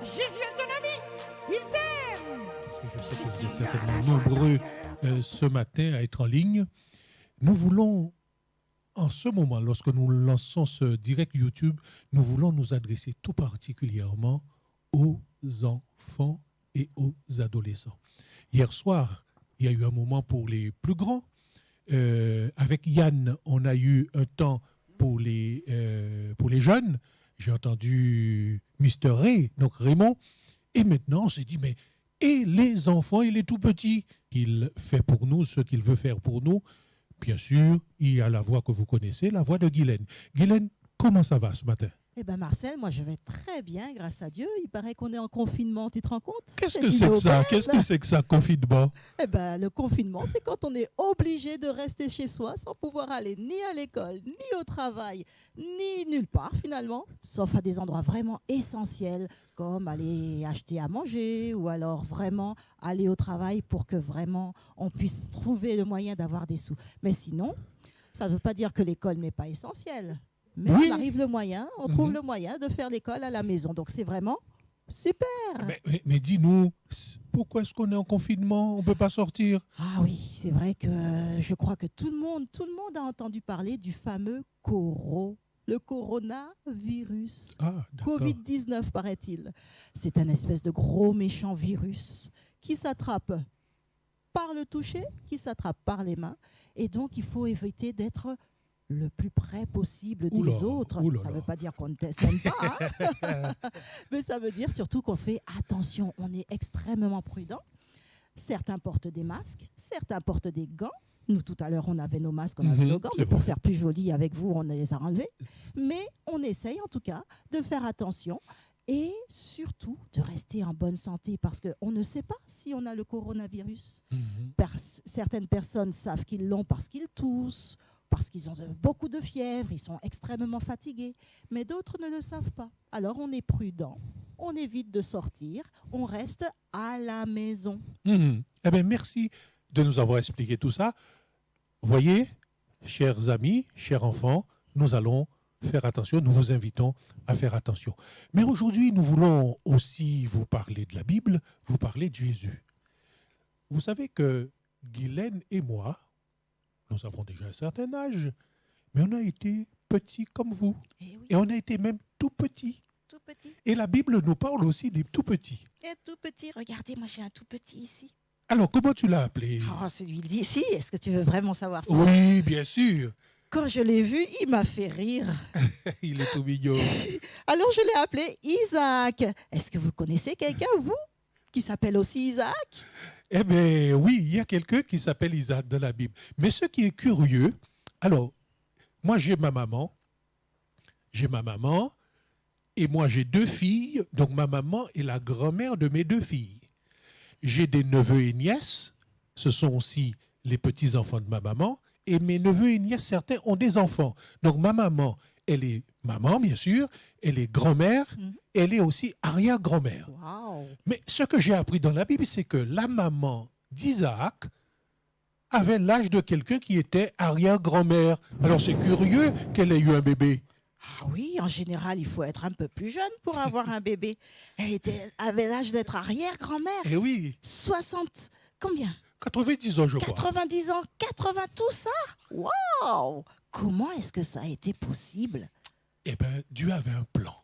Jésus est ton ami. Il t'aime. Je sais que vous êtes certainement nombreux ce matin à être en ligne. Nous voulons, en ce moment, lorsque nous lançons ce direct YouTube, nous voulons nous adresser tout particulièrement aux enfants et aux adolescents. Hier soir, il y a eu un moment pour les plus grands. Avec Yann, on a eu un temps pour les jeunes. J'ai entendu Mr. Ray, donc Raymond. Et maintenant, on s'est dit, mais et les enfants et les tout-petits, qu'il fait pour nous ce qu'il veut faire pour nous. Bien sûr, il y a la voix que vous connaissez, la voix de Guylaine. Guylaine, comment ça va ce matin? Eh bien Marcel, moi je vais très bien, grâce à Dieu. Il paraît qu'on est en confinement, tu te rends compte? Qu'est-ce que c'est que ça? Qu'est-ce que c'est que ça, confinement? Eh bien le confinement, c'est quand on est obligé de rester chez soi sans pouvoir aller ni à l'école, ni au travail, ni nulle part finalement, sauf à des endroits vraiment essentiels, comme aller acheter à manger ou alors vraiment aller au travail pour que vraiment on puisse trouver le moyen d'avoir des sous. Mais sinon, ça ne veut pas dire que l'école n'est pas essentielle. Mais Oui. on arrive le moyen, on trouve le moyen de faire l'école à la maison. Donc c'est vraiment super. Mais dis-nous, pourquoi est-ce qu'on est en confinement? On ne peut pas sortir? Ah oui, c'est vrai que je crois que tout le monde a entendu parler du fameux le coronavirus. Ah, d'accord. Covid-19 paraît-il. C'est un espèce de gros méchant virus qui s'attrape par le toucher, qui s'attrape par les mains. Et donc il faut éviter d'être le plus près possible des autres. Ça ne veut pas dire qu'on ne s'aime pas, hein. Mais ça veut dire surtout qu'on fait attention, on est extrêmement prudent. Certains portent des masques, certains portent des gants. Nous, tout à l'heure, on avait nos masques, on avait nos gants, mais pour faire plus joli avec vous, on les a enlevés. Mais on essaye en tout cas de faire attention et surtout de rester en bonne santé parce qu'on ne sait pas si on a le coronavirus. Certaines personnes savent qu'ils l'ont parce qu'ils toussent, parce qu'ils ont beaucoup de fièvre, ils sont extrêmement fatigués. Mais d'autres ne le savent pas. Alors on est prudent, on évite de sortir, on reste à la maison. Eh bien, merci de nous avoir expliqué tout ça. Voyez, chers amis, chers enfants, nous allons faire attention, nous vous invitons à faire attention. Mais aujourd'hui, nous voulons aussi vous parler de la Bible, vous parler de Jésus. Vous savez que Guylaine et moi, nous avons déjà un certain âge, mais on a été petits comme vous. Et oui, Et on a été même tout petits. tout petit. Et la Bible nous parle aussi des tout petits. Et tout petit, regardez, moi j'ai un tout petit ici. Alors, comment tu l'as appelé? Oh, celui d'ici, est-ce que tu veux vraiment savoir ça? Oui, bien sûr. Quand je l'ai vu, il m'a fait rire. Il est tout mignon. Alors je l'ai appelé Isaac. Est-ce que vous connaissez quelqu'un, vous, qui s'appelle aussi Isaac? Eh bien, oui, il y a quelqu'un qui s'appelle Isaac dans la Bible. Mais ce qui est curieux, alors, moi j'ai ma maman, et moi j'ai deux filles, donc ma maman est la grand-mère de mes deux filles. J'ai des neveux et nièces, ce sont aussi les petits-enfants de ma maman, et mes neveux et nièces, certains ont des enfants. Donc ma maman, elle est maman, bien sûr, elle est grand-mère, elle est aussi arrière-grand-mère. Waouh! Mais ce que j'ai appris dans la Bible, c'est que la maman d'Isaac avait l'âge de quelqu'un qui était arrière-grand-mère. Alors c'est curieux qu'elle ait eu un bébé. Ah oui, en général, il faut être un peu plus jeune pour avoir un bébé. avait l'âge d'être arrière-grand-mère. Eh oui, 60, combien? 90 ans, je crois. 90 ans, 80, tout ça? Waouh! Comment est-ce que ça a été possible? Eh bien, Dieu avait un plan.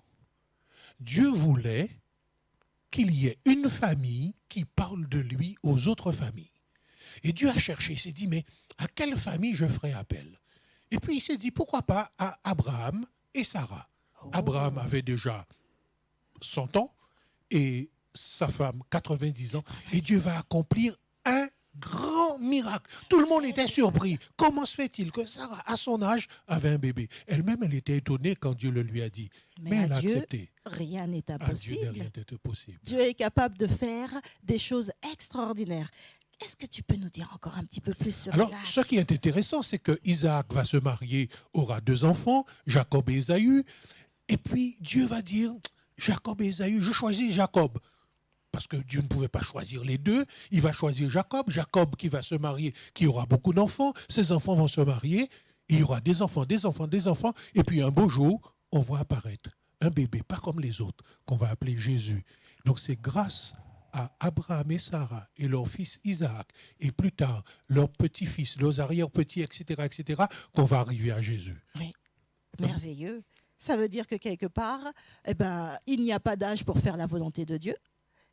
Dieu voulait qu'il y ait une famille qui parle de lui aux autres familles. Et Dieu a cherché, il s'est dit, mais à quelle famille je ferai appel? Et puis il s'est dit, pourquoi pas à Abraham et Sarah. Abraham avait déjà 100 ans et sa femme 90 ans. Et Dieu va accomplir un grand miracle. Tout le monde était surpris. Comment se fait-il que Sarah, à son âge, avait un bébé? Elle-même, elle était étonnée quand Dieu le lui a dit. Mais elle a Dieu, accepté. rien n'est À Dieu impossible. rien n'est possible. Dieu est capable de faire des choses extraordinaires. Est-ce que tu peux nous dire encore un petit peu plus sur Alors, Isaac? ce qui est intéressant, c'est que Isaac va se marier, aura 2 enfants, Jacob et Ésaü. Et puis, Dieu va dire, Jacob et Ésaü, je choisis Jacob. Parce que Dieu ne pouvait pas choisir les deux. Il va choisir Jacob. Jacob qui va se marier, qui aura beaucoup d'enfants. Ses enfants vont se marier. Et il y aura des enfants, des enfants, des enfants. Et puis, un beau jour, on voit apparaître un bébé, pas comme les autres, qu'on va appeler Jésus. Donc c'est grâce à Abraham et Sarah et leur fils Isaac, et plus tard leurs petits-fils, leurs arrière-petits, etc., qu'on va arriver à Jésus. Oui, merveilleux. Ça veut dire que quelque part, il n'y a pas d'âge pour faire la volonté de Dieu.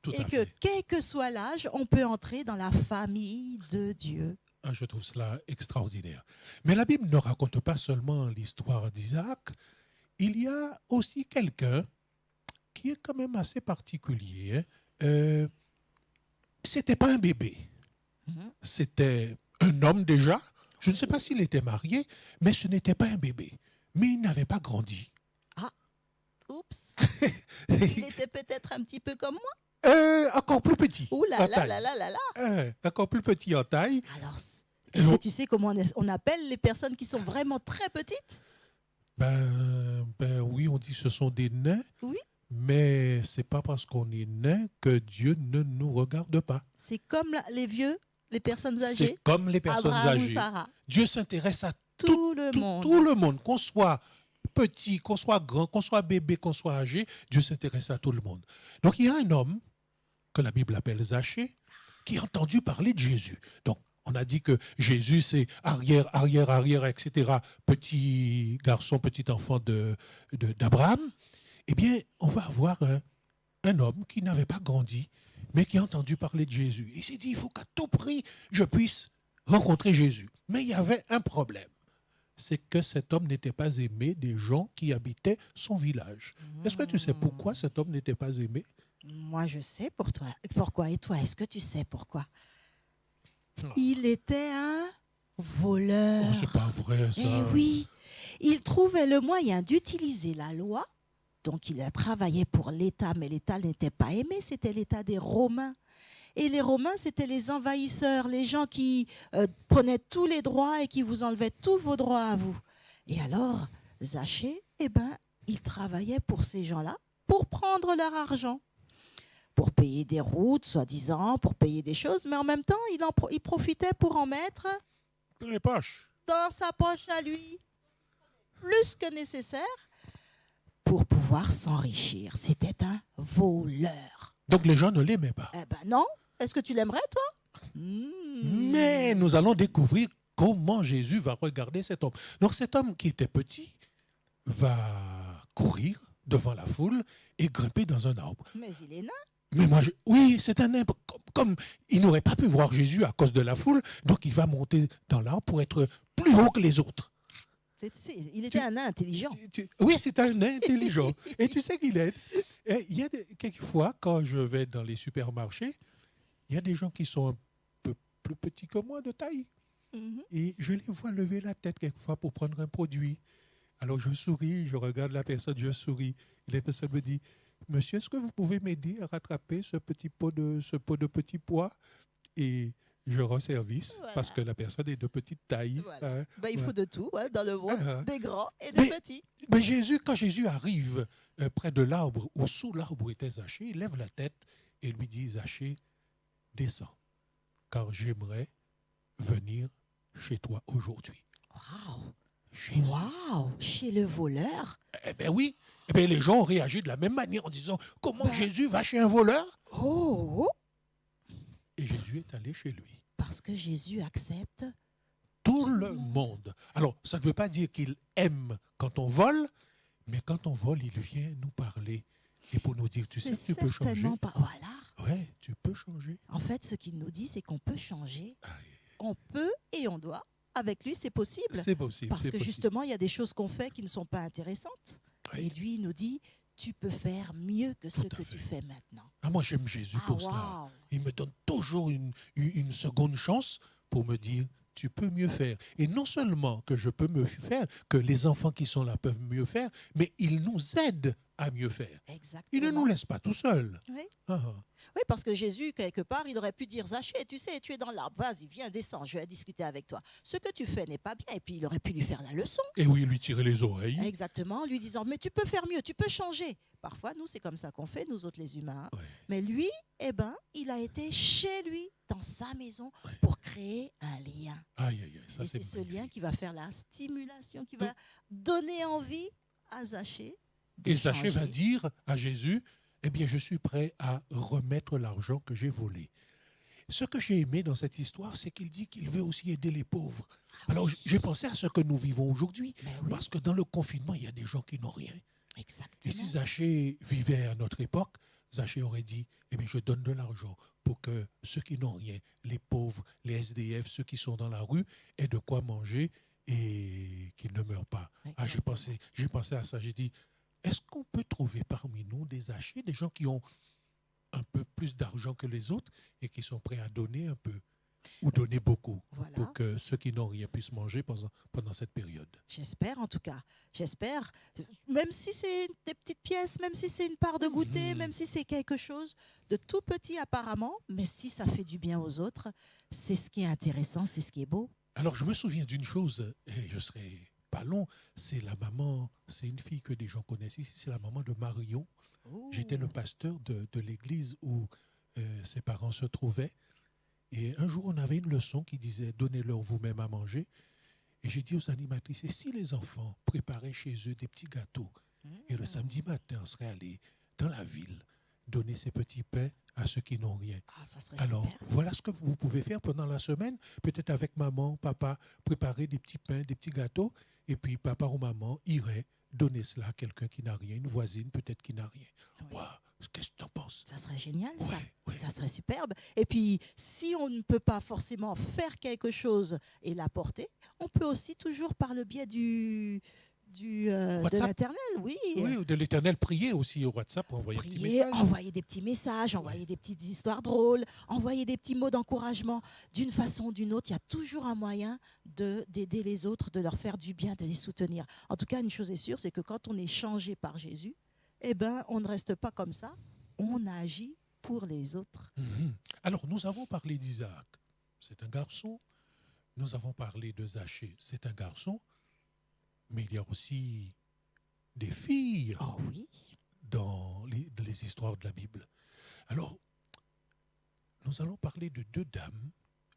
Tout Et à que fait. quel que soit l'âge, on peut entrer dans la famille de Dieu. Ah, je trouve cela extraordinaire. Mais la Bible ne raconte pas seulement l'histoire d'Isaac. Il y a aussi quelqu'un qui est quand même assez particulier. C'était pas un bébé. Mhm. C'était un homme déjà. Je ne sais pas s'il était marié, mais ce n'était pas un bébé. Mais il n'avait pas grandi. Oups. Il était peut-être un petit peu comme moi. Encore plus petit. Ouh là en là taille. là là là là. Encore plus petit en taille. Alors, est-ce Et que tu sais comment on appelle les personnes qui sont vraiment très petites? Ben oui, on dit que ce sont des nains. Oui. Mais c'est pas parce qu'on est nain que Dieu ne nous regarde pas. C'est comme les vieux, les personnes âgées. C'est comme les personnes Abraham ou âgées. Sarah. Dieu s'intéresse à Tout le monde. tout le monde, qu'on soit petit, qu'on soit grand, qu'on soit bébé, qu'on soit âgé, Dieu s'intéresse à tout le monde. Donc il y a un homme que la Bible appelle Zachée qui a entendu parler de Jésus. Donc on a dit que Jésus c'est arrière, etc. Petit garçon, petit enfant d'Abraham. Eh bien, on va avoir un homme qui n'avait pas grandi, mais qui a entendu parler de Jésus. Il s'est dit, il faut qu'à tout prix, je puisse rencontrer Jésus. Mais il y avait un problème. C'est que cet homme n'était pas aimé des gens qui habitaient son village. Est-ce que tu sais pourquoi cet homme n'était pas aimé? Moi, je sais pour toi. Pourquoi? Et toi, est-ce que tu sais pourquoi? Non. Il était un voleur. Oh, c'est pas vrai, ça. Eh oui, il trouvait le moyen d'utiliser la loi. Donc, il a travaillé pour l'État, mais l'État n'était pas aimé. C'était l'État des Romains. Et les Romains, c'était les envahisseurs, les gens qui prenaient tous les droits et qui vous enlevaient tous vos droits à vous. Et alors, Zachée, il travaillait pour ces gens-là pour prendre leur argent, pour payer des routes, soi-disant, pour payer des choses, mais en même temps, il profitait pour en mettre Les poches. dans sa poche à lui, plus que nécessaire, pour pouvoir s'enrichir. C'était un voleur. Donc les gens ne l'aimaient pas. Eh ben non. Est-ce que tu l'aimerais, toi? Mais nous allons découvrir comment Jésus va regarder cet homme. Donc cet homme qui était petit va courir devant la foule et grimper dans un arbre. Mais il est nain. Mais moi, oui, c'est un nain. Comme il n'aurait pas pu voir Jésus à cause de la foule, donc il va monter dans l'arbre pour être plus haut que les autres. Il était un nain intelligent. Oui, c'est un nain intelligent. Et tu sais qu'il est. Il y a quelquefois, quand je vais dans les supermarchés, il y a des gens qui sont un peu plus petits que moi de taille. Mhm. Et je les vois lever la tête quelquefois pour prendre un produit. Alors je souris, je regarde la personne, je souris. Et la personne me dit, monsieur, est-ce que vous pouvez m'aider à rattraper ce pot de petits pois? Et je rends service Voilà. parce que la personne est de petite taille. Voilà. Hein. Il faut de tout dans le monde, Ah. des grands et des petits. Mais quand Jésus arrive près de l'arbre, ou sous l'arbre où était Zachée, il lève la tête et lui dit, Zachée, descends, car j'aimerais venir chez toi aujourd'hui. Waouh! Jésus. Waouh! Chez le voleur? Eh bien oui, eh bien, les gens ont réagi de la même manière en disant, comment Jésus va chez un voleur? Oh! Et Jésus est allé chez lui. Parce que Jésus accepte. Tout le monde. Alors, ça ne veut pas dire qu'il aime quand on vole, mais quand on vole, il vient nous parler et pour nous dire, tu sais, tu peux changer. Certainement pas. Voilà. Ouais, tu peux changer. En fait, ce qu'il nous dit, c'est qu'on peut changer. Aïe. On peut et on doit. Avec lui, c'est possible. C'est possible. Parce c'est que possible. justement, il y a des choses qu'on fait qui ne sont pas intéressantes. Oui. Et lui, il nous dit, tu peux faire mieux que ce Tout à que fait. tu fais maintenant. Ah, moi, j'aime Jésus pour cela. Waouh! Il me donne toujours une seconde chance pour me dire, tu peux mieux faire. Et non seulement que je peux mieux faire, que les enfants qui sont là peuvent mieux faire, mais il nous aide à mieux faire. Exactement. Il ne nous laisse pas tout seuls. Oui. Ah, Oui, parce que Jésus, quelque part, il aurait pu dire, Zachée, tu sais, tu es dans l'arbre, vas-y, viens, descends, je vais discuter avec toi. Ce que tu fais n'est pas bien. Et puis, il aurait pu lui faire la leçon. et oui, lui tirer les oreilles. Exactement, en lui disant, mais tu peux faire mieux, tu peux changer. Parfois, nous, c'est comme ça qu'on fait, nous autres les humains. Ouais. Mais lui, il a été chez lui, dans sa maison, Ouais. pour créer un lien. Aïe, aïe, aïe. Ça, Et c'est ce magnifique. lien qui va faire la stimulation, qui va donner envie à Zachée de Et Zachée va changer. dire à Jésus, eh bien, je suis prêt à remettre l'argent que j'ai volé. Ce que j'ai aimé dans cette histoire, c'est qu'il dit qu'il veut aussi aider les pauvres. Alors, j'ai pensé à ce que nous vivons aujourd'hui, Mais oui, parce que dans le confinement, il y a des gens qui n'ont rien. Et exactement. si Zachée vivait à notre époque, Zachée aurait dit, eh bien, je donne de l'argent pour que ceux qui n'ont rien, les pauvres, les SDF, ceux qui sont dans la rue, aient de quoi manger et qu'ils ne meurent pas. Ah, Exactement. j'ai pensé à ça. J'ai dit, est-ce qu'on peut trouver parmi nous des Zachées, des gens qui ont un peu plus d'argent que les autres et qui sont prêts à donner un peu ou donner beaucoup Voilà. pour que ceux qui n'ont rien puissent manger pendant cette période. J'espère en tout cas. J'espère. Même si c'est des petites pièces, même si c'est une part de goûter, même si c'est quelque chose de tout petit apparemment, mais si ça fait du bien aux autres, c'est ce qui est intéressant, c'est ce qui est beau. Alors, je me souviens d'une chose, et je serai pas long, c'est la maman, c'est une fille que des gens connaissent ici, c'est la maman de Marion. J'étais le pasteur de l'église où ses parents se trouvaient. Et un jour, on avait une leçon qui disait « Donnez-leur vous-même à manger ». Et j'ai dit aux animatrices, et si les enfants préparaient chez eux des petits gâteaux, et le samedi matin, on serait allé dans la ville donner ces petits pains à ceux qui n'ont rien. Ah, ça serait Alors, super. voilà ce que vous pouvez faire pendant la semaine. Peut-être avec maman, papa, préparer des petits pains, des petits gâteaux. Et puis, papa ou maman irait donner cela à quelqu'un qui n'a rien, une voisine peut-être qui n'a rien. Oui. Waouh, qu'est-ce que tu en penses? Ça serait génial, ça. Ouais. Ça serait superbe. Et puis, si on ne peut pas forcément faire quelque chose et l'apporter, on peut aussi toujours par le biais de WhatsApp. l'Éternel, oui. Oui, ou de l'Éternel, prier aussi au WhatsApp, envoyer un petit Prier, message. envoyer des petits messages, envoyer des petites histoires drôles, envoyer des petits mots d'encouragement. D'une façon ou d'une autre, il y a toujours un moyen d'aider les autres, de leur faire du bien, de les soutenir. En tout cas, une chose est sûre, c'est que quand on est changé par Jésus, eh ben, on ne reste pas comme ça, on agit pour les autres. Mhm. Alors, nous avons parlé d'Isaac, c'est un garçon. Nous avons parlé de Zachée, c'est un garçon. Mais il y a aussi des filles Oh oui, dans les histoires de la Bible. Alors, nous allons parler de deux dames,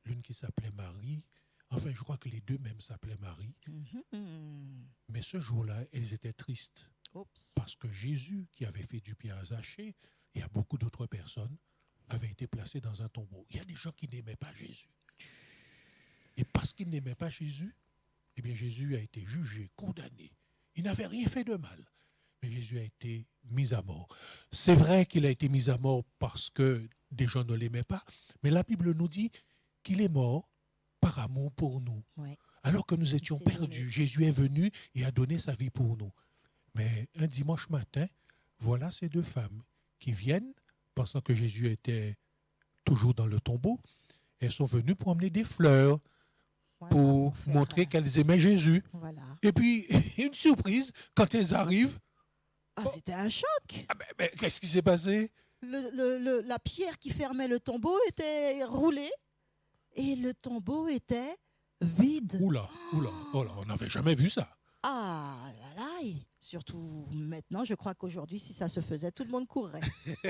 l'une qui s'appelait Marie, enfin je crois que les deux même s'appelaient Marie, Mhm. mais ce jour-là, elles étaient tristes Oups. parce que Jésus, qui avait fait du bien à Zachée et à beaucoup d'autres personnes, avait été placé dans un tombeau. Il y a des gens qui n'aimaient pas Jésus. Et parce qu'ils n'aimaient pas Jésus, eh bien Jésus a été jugé, condamné. Il n'avait rien fait de mal. Mais Jésus a été mis à mort. C'est vrai qu'il a été mis à mort parce que des gens ne l'aimaient pas, mais la Bible nous dit qu'il est mort par amour pour nous. Ouais. Alors que nous étions s'est perdus, donné. Jésus est venu et a donné sa vie pour nous. Mais un dimanche matin, voilà ces deux femmes qui viennent, pensant que Jésus était toujours dans le tombeau. Elles sont venues pour emmener des fleurs, Voilà, pour faire, montrer qu'elles aimaient Jésus. Voilà. Et puis, une surprise, quand elles arrivent, Ah, c'était un choc. ah ben, qu'est-ce qui s'est passé? La pierre qui fermait le tombeau était roulée et le tombeau était vide. Oula, oh là, on n'avait jamais vu ça. Ah là là, et surtout maintenant, je crois qu'aujourd'hui, si ça se faisait, tout le monde courrait.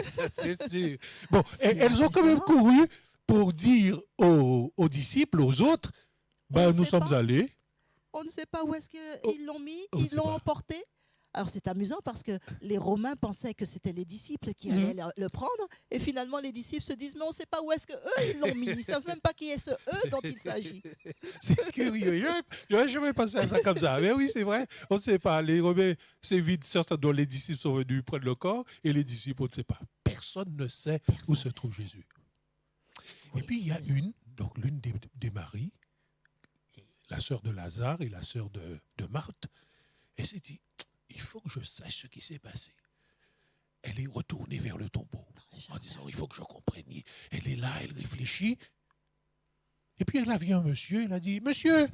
Ça, c'est sûr. Bon, C'est elles ont quand même impressionnant. couru pour dire aux disciples, aux autres, ben, ne nous sait sommes pas. allés. On ne sait pas où est-ce Oh, qu'ils l'ont mis, on ne ils sait l'ont pas. emporté. Alors c'est amusant parce que les Romains pensaient que c'était les disciples qui Mhm. allaient le prendre et finalement les disciples se disent mais on ne sait pas où est-ce que eux ils l'ont mis, ils savent même pas qui est ce eux dont il s'agit. C'est curieux. Je n'avais jamais pensé à ça comme ça. Mais oui, c'est vrai. On ne sait pas. Les Romains, c'est vide. Certains, les disciples sont venus prendre le corps et les disciples, on ne sait pas. Personne ne sait Personne où se ne trouve sait. Jésus. Où Et puis, il y a est-il? l'une des Maries, la sœur de Lazare et la sœur de Marthe. Elle s'est dit, il faut que je sache ce qui s'est passé. Elle est retournée vers le tombeau en disant, il faut que je comprenne. Elle est là, elle réfléchit. Et puis elle a vu un monsieur, elle a dit, monsieur,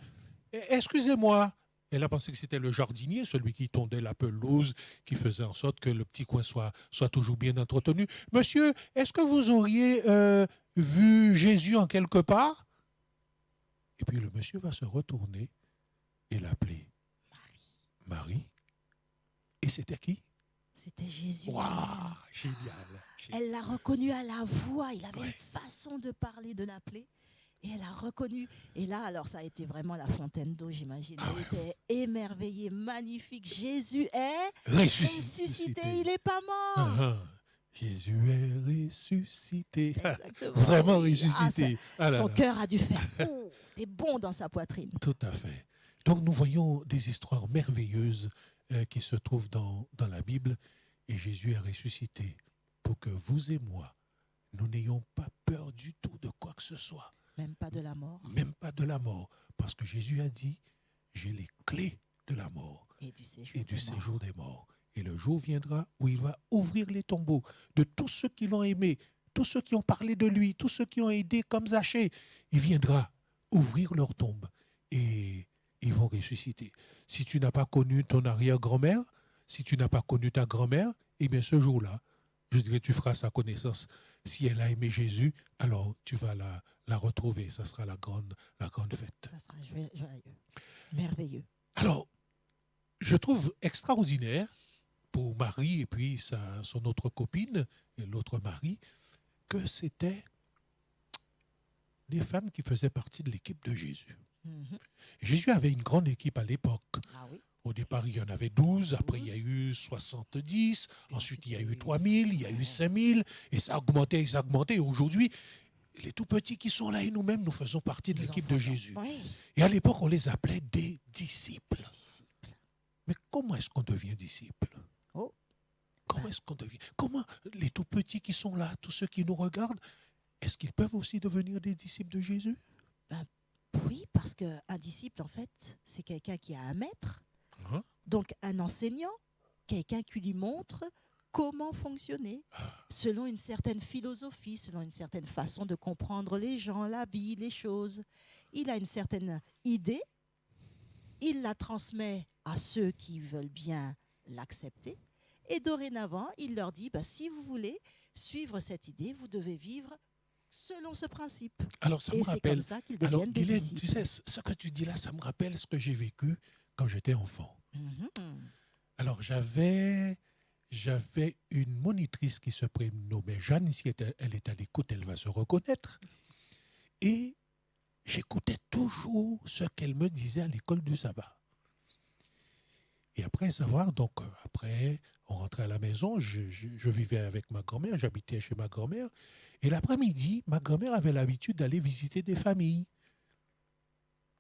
excusez-moi. Elle a pensé que c'était le jardinier, celui qui tondait la pelouse, qui faisait en sorte que le petit coin soit toujours bien entretenu. Monsieur, est-ce que vous auriez vu Jésus en quelque part? Et puis le monsieur va se retourner et l'appeler Marie. Et c'était qui? C'était Jésus. Waouh, génial. Elle l'a reconnu à la voix. Il avait Ouais. une façon de parler, de l'appeler. Et elle a reconnu. Et là, alors, ça a été vraiment la fontaine d'eau, j'imagine. Ah Elle ouais. était émerveillée, magnifique. Jésus est Ressuscité. ressuscité. Il n'est pas mort. Ah, ah. Jésus est ressuscité. Exactement. Vraiment Oui. ressuscité. Ah là Son là. cœur a dû faire des bonds dans sa poitrine. Tout à fait. Donc nous voyons des histoires merveilleuses qui se trouvent dans la Bible. Et Jésus est ressuscité pour que vous et moi, nous n'ayons pas peur du tout de quoi que ce soit. Même pas de la mort Même pas de la mort. Parce que Jésus a dit, j'ai les clés de la mort et du séjour. et du des morts. séjour des morts. Et le jour viendra où il va ouvrir les tombeaux de tous ceux qui l'ont aimé, tous ceux qui ont parlé de lui, tous ceux qui ont aidé comme Zachée. Il viendra ouvrir leurs tombes et ils vont ressusciter. Si tu n'as pas connu ton arrière-grand-mère, si tu n'as pas connu ta grand-mère, eh bien ce jour-là, je dirais tu feras sa connaissance. Si elle a aimé Jésus, alors tu vas la retrouver. Ça sera la grande fête. Ça sera joyeux, merveilleux. Alors, je trouve extraordinaire pour Marie et puis son autre copine, et l'autre mari, que c'était des femmes qui faisaient partie de l'équipe de Jésus. Mhm. Jésus avait une grande équipe à l'époque. Ah oui. Au départ, il y en avait 12, après il y a eu 70, ensuite il y a eu 3000, il y a eu 5000, et ça a augmenté, ça a augmenté. Et aujourd'hui, les tout petits qui sont là et nous-mêmes, nous faisons partie de Nous l'équipe en de faisons. Jésus. Oui. Et à l'époque, on les appelait des disciples. Disciples. Mais comment est-ce qu'on devient disciple? Oh. Comment est-ce qu'on devient? Comment les tout petits qui sont là, tous ceux qui nous regardent, est-ce qu'ils peuvent aussi devenir des disciples de Jésus? Oui, parce qu'un disciple, en fait, c'est quelqu'un qui a un maître, Hein? donc un enseignant, quelqu'un qui lui montre comment fonctionner selon une certaine philosophie, selon une certaine façon de comprendre les gens, la vie, les choses. Il a une certaine idée, il la transmet à ceux qui veulent bien l'accepter, et dorénavant, il leur dit, si vous voulez suivre cette idée, vous devez vivre selon ce principe. Alors ça Et me c'est comme rappelle. ça qu'ils Alors, deviennent des Guylaine, disciples. tu sais, ce que tu dis là, ça me rappelle ce que j'ai vécu quand j'étais enfant. Mhm. Alors j'avais une monitrice qui se prénommait Jeanne. Si elle est à l'écoute, elle va se reconnaître. Et j'écoutais toujours ce qu'elle me disait à l'école du sabbat. Et après savoir, donc après, on rentrait à la maison, je vivais avec ma grand-mère, j'habitais chez ma grand-mère. Et l'après-midi, ma grand-mère avait l'habitude d'aller visiter des familles.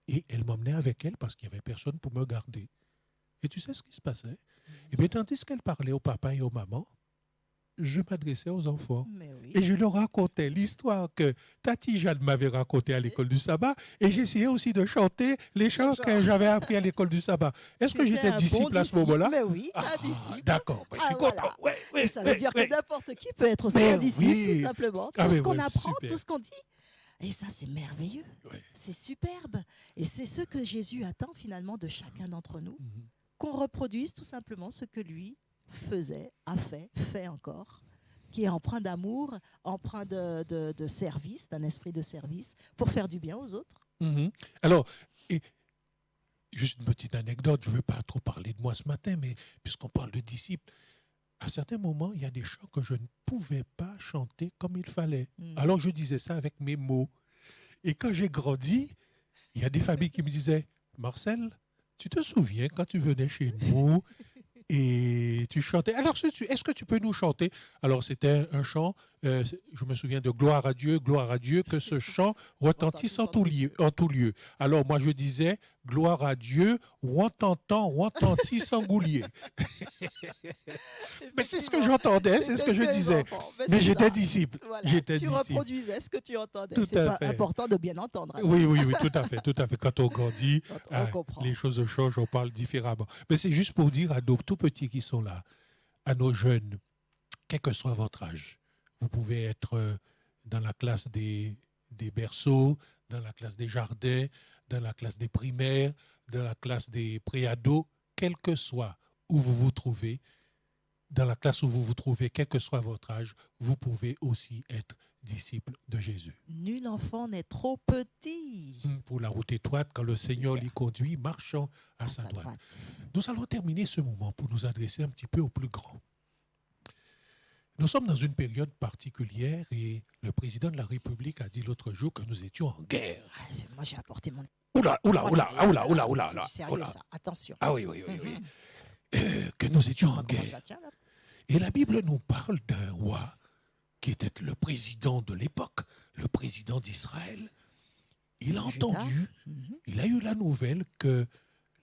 Et elle m'emmenait avec elle parce qu'il n'y avait personne pour me garder. Et tu sais ce qui se passait? Eh bien, tandis qu'elle parlait au papa et aux mamans, je m'adressais aux enfants. Mais oui. Et je leur racontais l'histoire que Tati Jeanne m'avait racontée à l'école du sabbat. Et j'essayais aussi de chanter les chants que j'avais appris à l'école du sabbat. Est-ce que Tu étais j'étais un bon disciple à ce disciple. moment-là? Mais oui, tu es un Ah, disciple. d'accord, ben, je suis Ah, content. voilà. Ouais, ouais, Et ça veut ouais, dire ouais. que n'importe qui peut être aussi Mais un disciple, oui. tout simplement. Ah, Tout mais ce qu'on ouais, apprend, super. tout ce qu'on dit. Et ça, c'est merveilleux. Ouais. C'est superbe. Et c'est ce que Jésus attend finalement de chacun d'entre nous. Mhm. Qu'on reproduise tout simplement ce que lui faisait, a fait encore, qui est empreint d'amour, empreint de service, d'un esprit de service, pour faire du bien aux autres. Mhm. Alors, et juste une petite anecdote, je ne veux pas trop parler de moi ce matin, mais puisqu'on parle de disciples, à certains moments, il y a des chants que je ne pouvais pas chanter comme il fallait. Mhm. Alors, je disais ça avec mes mots. Et quand j'ai grandi, il y a des familles qui me disaient, Marcel, tu te souviens quand tu venais chez nous et tu chantais. Alors, est-ce que tu peux nous chanter? Alors, c'était un chant, je me souviens de Gloire à Dieu, que ce chant retentisse en tout lieu. Alors, moi, je disais, Gloire à Dieu, retentisse en goulier. Mais c'est ce que j'entendais, c'est ce que je disais. Mais j'étais disciple. Voilà. J'étais Tu disciple. reproduisais ce que tu entendais. Tout C'est à pas fait. important de bien entendre. alors. Oui, tout à fait, tout à fait. Quand on grandit, Quand on comprend. les choses changent, on parle différemment. Mais c'est juste pour dire à nos tout petits qui sont là, à nos jeunes, quel que soit votre âge, vous pouvez être dans la classe des berceaux, dans la classe des jardins, dans la classe des primaires, dans la classe des préados, quel que soit où vous vous trouvez, dans la classe où vous vous trouvez, quel que soit votre âge, vous pouvez aussi être disciple de Jésus. Nul enfant n'est trop petit. Pour la route étroite, quand le Seigneur l'y conduit, marchant à sa droite. Nous allons terminer ce moment pour nous adresser un petit peu aux plus grands. Nous sommes dans une période particulière et le président de la République a dit l'autre jour que nous étions en guerre. Moi, j'ai apporté mon... Oula. C'est sérieux, ça. Attention. Ah oui. Que nous étions en guerre. Tiens, là. Et la Bible nous parle d'un roi qui était le président de l'époque, le président d'Israël. Il a Judas. entendu, il a eu la nouvelle que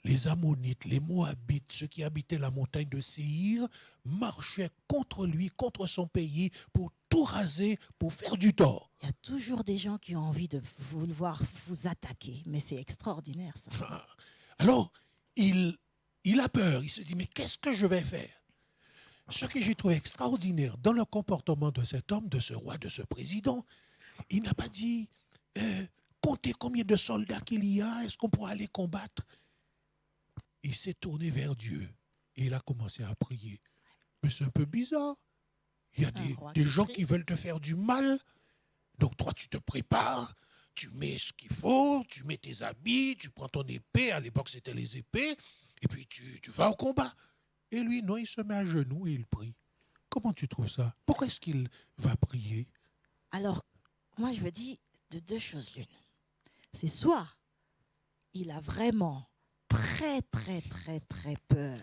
les Ammonites, les Moabites, ceux qui habitaient la montagne de Séhir, marchaient contre lui, contre son pays, pour tout raser, pour faire du tort. Il y a toujours des gens qui ont envie de vous voir vous attaquer, mais c'est extraordinaire ça. Alors, il a peur, il se dit, mais qu'est-ce que je vais faire? Ce que j'ai trouvé extraordinaire dans le comportement de cet homme, de ce roi, de ce président, il n'a pas dit, comptez combien de soldats qu'il y a, est-ce qu'on pourra aller combattre? Il s'est tourné vers Dieu et il a commencé à prier. Mais c'est un peu bizarre. Il y a des gens qui veulent te faire du mal. Donc toi, tu te prépares, tu mets ce qu'il faut, tu mets tes habits, tu prends ton épée. À l'époque, c'était les épées. Et puis tu vas au combat. Et lui, non, il se met à genoux et il prie. Comment tu trouves ça? Pourquoi est-ce qu'il va prier? Alors, moi je me dis de deux choses l'une. C'est soit il a vraiment très peur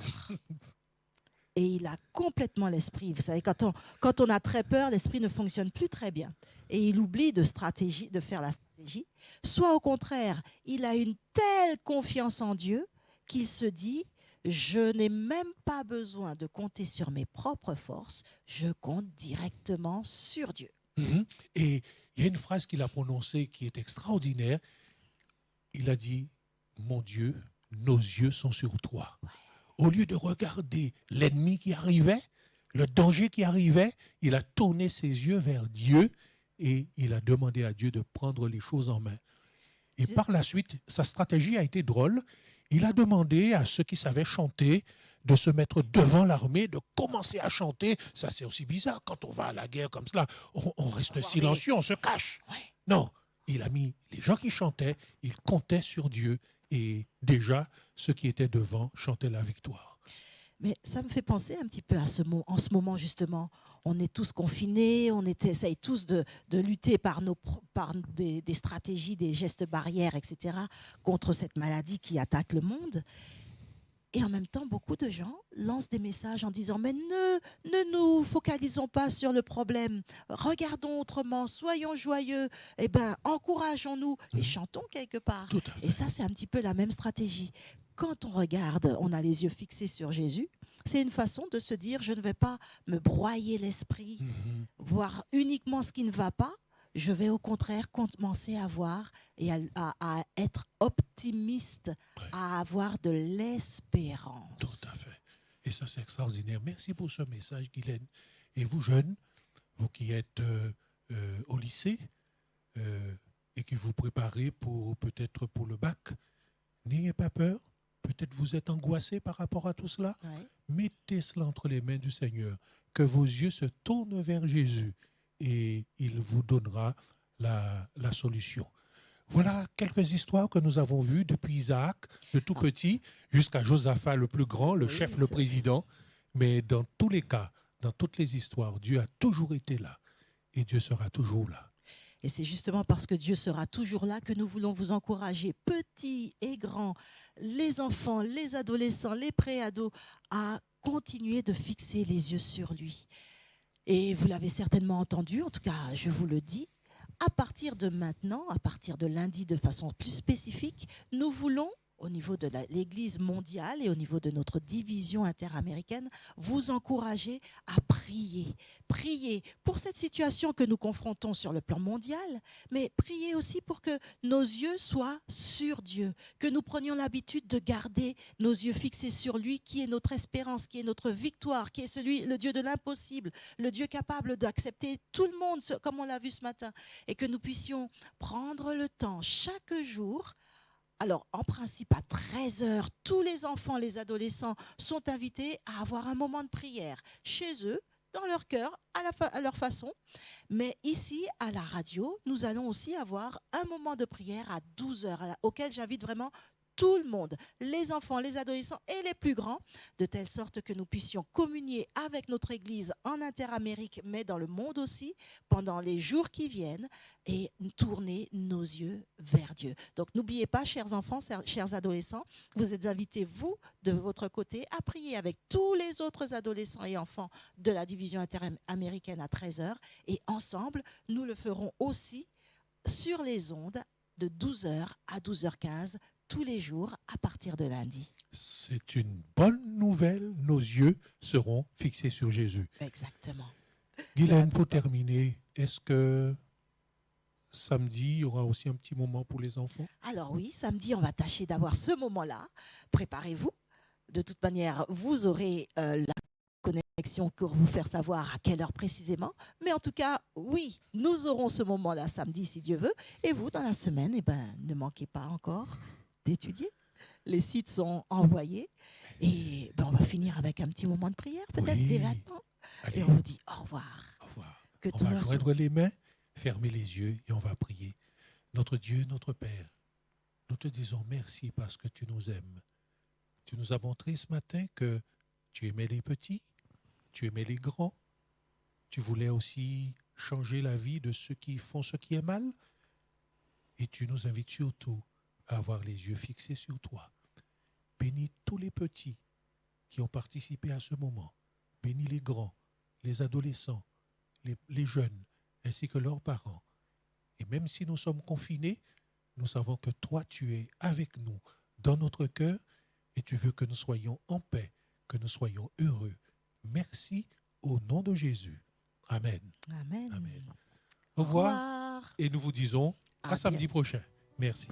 et il a complètement l'esprit. Vous savez, quand on a très peur, l'esprit ne fonctionne plus très bien et il oublie de faire la stratégie. Soit au contraire, il a une telle confiance en Dieu qu'il se dit, je n'ai même pas besoin de compter sur mes propres forces, je compte directement sur Dieu. Et il y a une phrase qu'il a prononcée qui est extraordinaire. Il a dit, mon Dieu, nos yeux sont sur toi. Au lieu de regarder l'ennemi qui arrivait, le danger qui arrivait, il a tourné ses yeux vers Dieu et il a demandé à Dieu de prendre les choses en main. Et par la suite, sa stratégie a été drôle. Il a demandé à ceux qui savaient chanter de se mettre devant l'armée, de commencer à chanter. Ça, c'est aussi bizarre. Quand on va à la guerre comme cela, on reste silencieux, on se cache. Non, il a mis les gens qui chantaient, il comptait sur Dieu. Et déjà, ceux qui étaient devant chantaient la victoire. Mais ça me fait penser un petit peu à en ce moment, justement. On est tous confinés, on essaye tous de lutter par des stratégies, des gestes barrières, etc., contre cette maladie qui attaque le monde. Et en même temps, beaucoup de gens lancent des messages en disant « Mais ne nous focalisons pas sur le problème. Regardons autrement, soyons joyeux, encourageons-nous et chantons quelque part. » Tout à fait. Et ça, c'est un petit peu la même stratégie. Quand on regarde, on a les yeux fixés sur Jésus, c'est une façon de se dire « Je ne vais pas me broyer l'esprit, voir uniquement ce qui ne va pas. Je vais au contraire commencer à voir et à être optimiste, à avoir de l'espérance. » Tout à fait. Et ça, c'est extraordinaire. Merci pour ce message, Guylaine. Et vous, jeunes, vous qui êtes au lycée et qui vous préparez peut-être pour le bac, n'ayez pas peur. Peut-être vous êtes angoissé par rapport à tout cela. Ouais. Mettez cela entre les mains du Seigneur. Que vos yeux se tournent vers Jésus et il vous donnera la solution. Voilà quelques histoires que nous avons vues depuis Isaac, le tout petit, jusqu'à Josaphat, le plus grand, le chef, le président. Mais dans tous les cas, dans toutes les histoires, Dieu a toujours été là et Dieu sera toujours là. Et c'est justement parce que Dieu sera toujours là que nous voulons vous encourager, petits et grands, les enfants, les adolescents, les préados, à continuer de fixer les yeux sur lui. Et vous l'avez certainement entendu, en tout cas je vous le dis, à partir de maintenant, à partir de lundi de façon plus spécifique, nous voulons, au niveau de l'Église mondiale et au niveau de notre division interaméricaine, vous encourager à prier. Prier pour cette situation que nous confrontons sur le plan mondial, mais prier aussi pour que nos yeux soient sur Dieu, que nous prenions l'habitude de garder nos yeux fixés sur lui, qui est notre espérance, qui est notre victoire, qui est le Dieu de l'impossible, le Dieu capable d'accepter tout le monde, comme on l'a vu ce matin, et que nous puissions prendre le temps chaque jour. Alors, en principe, à 13h, tous les enfants, les adolescents sont invités à avoir un moment de prière chez eux, dans leur cœur, à leur façon. Mais ici, à la radio, nous allons aussi avoir un moment de prière à 12h, auquel j'invite vraiment tout le monde, les enfants, les adolescents et les plus grands, de telle sorte que nous puissions communier avec notre Église en Interamérique, mais dans le monde aussi, pendant les jours qui viennent, et tourner nos yeux vers Dieu. Donc n'oubliez pas, chers enfants, chers adolescents, vous êtes invités, vous, de votre côté, à prier avec tous les autres adolescents et enfants de la division interaméricaine à 13h, et ensemble, nous le ferons aussi sur les ondes de 12h à 12h15 tous les jours à partir de lundi. C'est une bonne nouvelle. Nos yeux seront fixés sur Jésus. Exactement. Guylaine, pour terminer, est-ce que samedi, il y aura aussi un petit moment pour les enfants? Alors oui, samedi, on va tâcher d'avoir ce moment-là. Préparez-vous. De toute manière, vous aurez la connexion pour vous faire savoir à quelle heure précisément. Mais en tout cas, oui, nous aurons ce moment-là samedi, si Dieu veut. Et vous, dans la semaine, ne manquez pas encore d'étudier. Les sites sont envoyés. Et on va finir avec un petit moment de prière, peut-être dès maintenant. Allez. Et on vous dit au revoir. Au revoir. Que On tout le va monde joindre les mains, fermer les yeux et on va prier. Notre Dieu, notre Père, nous te disons merci parce que tu nous aimes. Tu nous as montré ce matin que tu aimais les petits, tu aimais les grands. Tu voulais aussi changer la vie de ceux qui font ce qui est mal. Et tu nous invites surtout à avoir les yeux fixés sur toi. Bénis tous les petits qui ont participé à ce moment. Bénis les grands, les adolescents, les jeunes, ainsi que leurs parents. Et même si nous sommes confinés, nous savons que toi, tu es avec nous, dans notre cœur, et tu veux que nous soyons en paix, que nous soyons heureux. Merci au nom de Jésus. Amen. Amen. Amen. Au revoir. Et nous vous disons à samedi prochain. Merci.